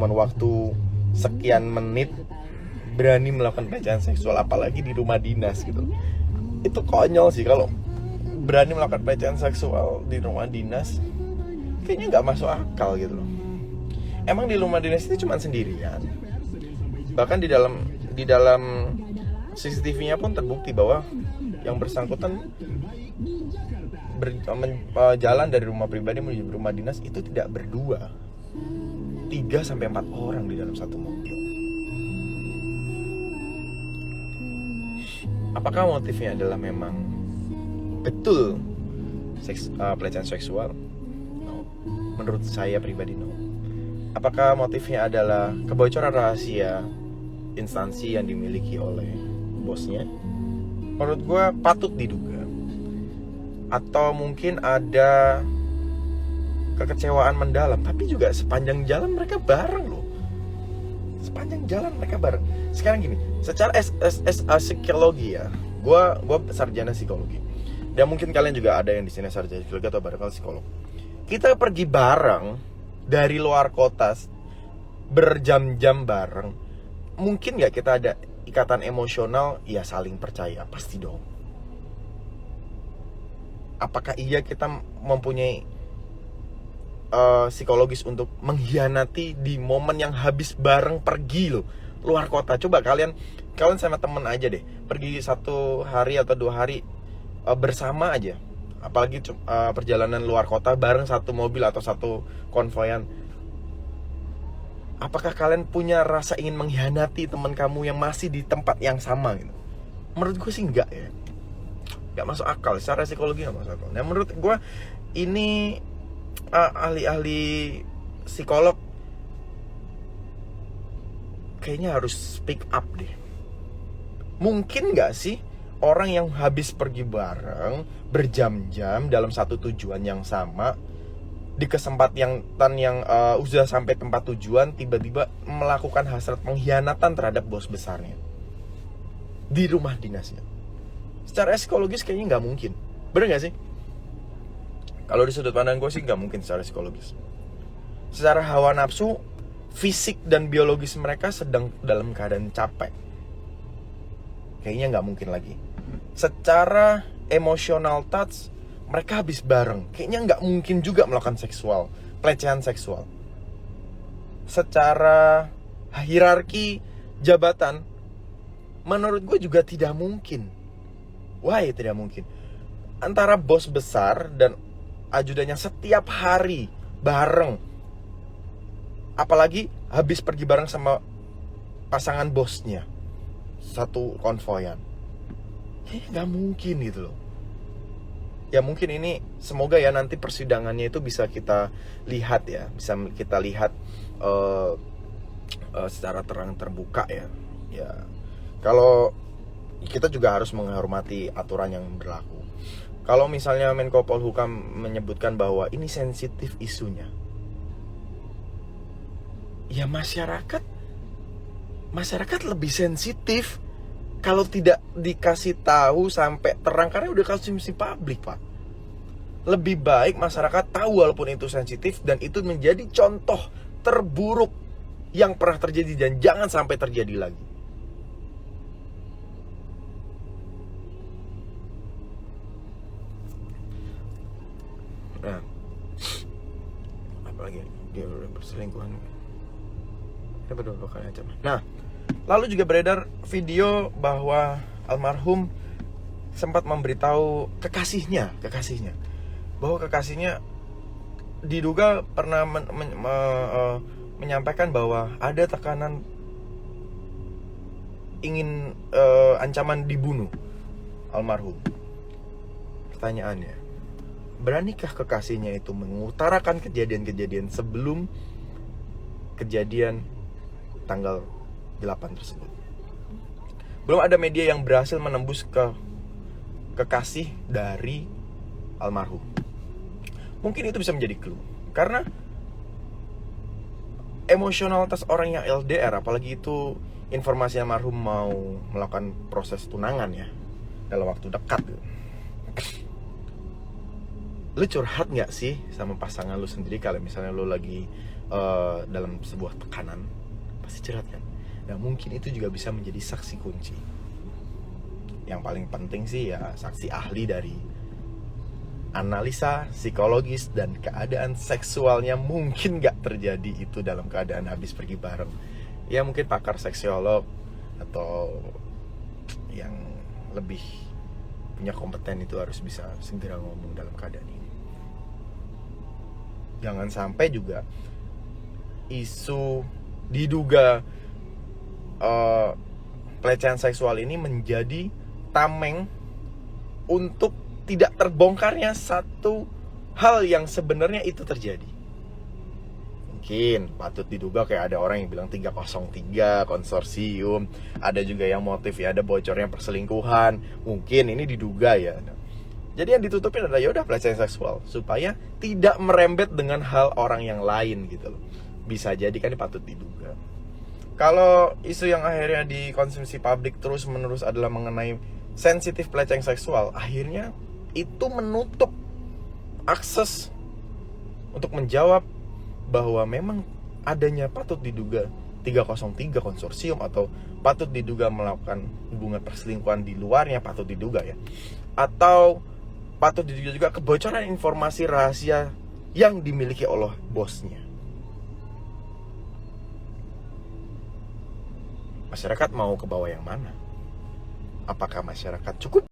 cuman waktu sekian menit berani melakukan pelecehan seksual, apalagi di rumah dinas gitu. Itu konyol sih kalau berani melakukan pelecehan seksual di rumah dinas. Kayaknya nggak masuk akal gitu loh. Emang di rumah dinas itu cuma sendirian. Bahkan di dalam CCTV-nya pun terbukti bahwa yang bersangkutan jalan dari rumah pribadi menuju rumah dinas itu tidak berdua, 3-4 orang di dalam satu mobil. Apakah motifnya adalah memang betul pelecehan seksual? No. Menurut saya pribadi no. Apakah motifnya adalah kebocoran rahasia instansi yang dimiliki oleh bosnya? Menurut gue patut diduga. Atau mungkin ada kekecewaan mendalam. Tapi juga sepanjang jalan mereka bareng loh. Sepanjang jalan mereka bareng. Sekarang gini, secara psikologi ya, gue sarjana psikologi. Dan mungkin kalian juga ada yang di sini sarjana psikologi atau barangkali psikolog. Kita pergi bareng dari luar kota berjam-jam bareng. Mungkin nggak kita ada ikatan emosional? Ya saling percaya, pasti dong. Apakah iya kita mempunyai psikologis untuk mengkhianati di momen yang habis bareng pergi loh, luar kota? Coba kalian sama temen aja deh, pergi 1 hari atau 2 hari bersama aja, apalagi perjalanan luar kota bareng satu mobil atau satu konvoyan. Apakah kalian punya rasa ingin mengkhianati teman kamu yang masih di tempat yang sama gitu? Menurut gue sih enggak ya. Enggak masuk akal, secara psikologi enggak masuk akal. Nah menurut gue ini ahli-ahli psikolog kayaknya harus speak up deh. Mungkin enggak sih orang yang habis pergi bareng berjam-jam dalam satu tujuan yang sama, di kesempatan yang udah sampai tempat tujuan tiba-tiba melakukan hasrat pengkhianatan terhadap bos besarnya di rumah dinasnya? Secara psikologis kayaknya nggak mungkin, bener nggak sih? Kalau di sudut pandang gue sih nggak mungkin secara psikologis. Secara hawa nafsu, fisik dan biologis mereka sedang dalam keadaan capek, kayaknya nggak mungkin lagi. Secara emotional touch, mereka habis bareng, kayaknya nggak mungkin juga melakukan pelecehan seksual. Secara hierarki jabatan, menurut gue juga tidak mungkin. Why tidak mungkin? Antara bos besar dan ajudannya setiap hari bareng, apalagi habis pergi bareng sama pasangan bosnya, satu konvoyan, nggak mungkin gitu loh. Ya mungkin ini, semoga ya nanti persidangannya itu bisa kita lihat ya, bisa kita lihat secara terang terbuka ya. Ya kalau kita juga harus menghormati aturan yang berlaku. Kalau misalnya Menko Polhukam menyebutkan bahwa ini sensitif isunya, ya masyarakat lebih sensitif kalau tidak dikasih tahu sampai terang, karena udah konsumsi publik, Pak. Lebih baik masyarakat tahu walaupun itu sensitif, dan itu menjadi contoh terburuk yang pernah terjadi dan jangan sampai terjadi lagi. Nah, apalagi dia udah berselingkuhan. Dia beberapa kali aja. Nah, lalu juga beredar video bahwa almarhum sempat memberitahu kekasihnya bahwa kekasihnya diduga pernah menyampaikan bahwa ada tekanan ingin ancaman dibunuh almarhum. Pertanyaannya, beranikah kekasihnya itu mengutarakan kejadian-kejadian sebelum kejadian tanggal 8 tersebut? Belum ada media yang berhasil menembus ke kekasih dari almarhum. Mungkin itu bisa menjadi clue, karena emosionalitas orang yang LDR, apalagi itu informasi almarhum mau melakukan proses tunangan ya dalam waktu dekat. Lu curhat gak sih sama pasangan lu sendiri kalau misalnya lu lagi dalam sebuah tekanan, pasti jerat kan. Nah mungkin itu juga bisa menjadi saksi kunci. Yang paling penting sih ya saksi ahli dari analisa psikologis dan keadaan seksualnya mungkin gak terjadi itu dalam keadaan habis pergi bareng. Ya mungkin pakar seksolog atau yang lebih punya kompeten itu harus bisa segera ngomong dalam keadaan ini. Jangan sampai juga isu diduga pelecehan seksual ini menjadi tameng untuk tidak terbongkarnya satu hal yang sebenarnya itu terjadi. Mungkin patut diduga kayak ada orang yang bilang 303 konsorsium, ada juga yang motif ya ada bocornya perselingkuhan. Mungkin ini diduga ya. Jadi yang ditutupin adalah ya udah pelecehan seksual supaya tidak merembet dengan hal orang yang lain gitu loh. Bisa jadi kan ini patut diduga. Kalau isu yang akhirnya dikonsumsi publik terus-menerus adalah mengenai sensitif pelecehan seksual, akhirnya itu menutup akses untuk menjawab bahwa memang adanya patut diduga 303 konsorsium atau patut diduga melakukan hubungan perselingkuhan di luarnya, patut diduga ya. Atau patut diduga juga kebocoran informasi rahasia yang dimiliki oleh bosnya. Masyarakat mau ke bawah yang mana? Apakah masyarakat cukup